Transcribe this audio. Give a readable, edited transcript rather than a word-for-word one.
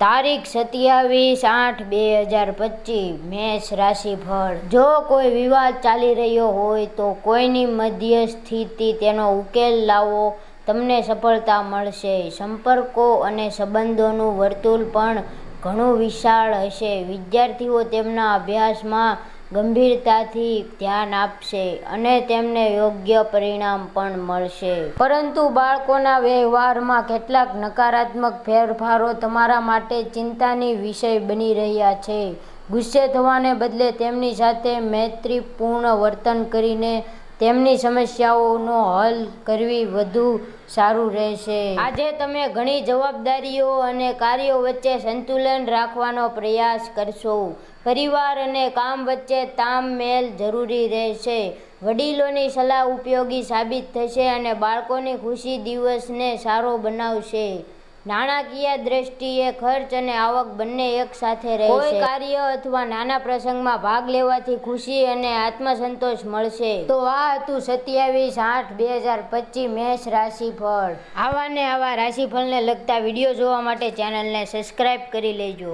તારીખ 27/8/2025 મેષ રાશિફળ। જો કોઈ વિવાદ ચાલી રહ્યો હોય તો કોઈની મધ્યસ્થિતિ તેનો ઉકેલ લાવો, તમને સફળતા મળશે। સંપર્કો અને સંબંધોનું વર્તુળ પણ ઘણું વિશાળ હશે। વિદ્યાર્થીઓ તેમના અભ્યાસમાં ગંભીરતાથી ધ્યાન આપશે અને તેમને યોગ્ય પરિણામ પણ મળશે। પરંતુ બાળકોના વ્યવહારમાં કેટલાક નકારાત્મક ફેરફારો તમારા માટે ચિંતાની વિષય બની રહ્યા છે। ગુસ્સે થવાને બદલે તેમની સાથે મૈત્રીપૂર્ણ વર્તન કરીને તેમની સમસ્યાઓનો હલ કરવી વધુ સારું રહેશે। આજે તમે ઘણી જવાબદારીઓ અને કાર્યો વચ્ચે સંતુલન રાખવાનો પ્રયાસ કરશો। પરિવાર અને કામ વચ્ચે તાલમેલ જરૂરી રહેશે। વડીલોની સલાહ ઉપયોગી સાબિત થશે અને બાળકોની ખુશી દિવસને સારો બનાવશે। નાણાકીય દ્રષ્ટિએ ખર્ચ અને આવક બંને એકસાથે રહેશે। કોઈ કાર્ય અથવા નાના પ્રસંગમાં ભાગ લેવાથી ખુશી અને આત્મસંતોષ મળશે। તો આ હતું 27/8/2025 મેષ રાશિફળ। આવા ને આવા રાશિફળને લગતા વિડીયો જોવા માટે ચેનલને સબસ્ક્રાઇબ કરી લેજો।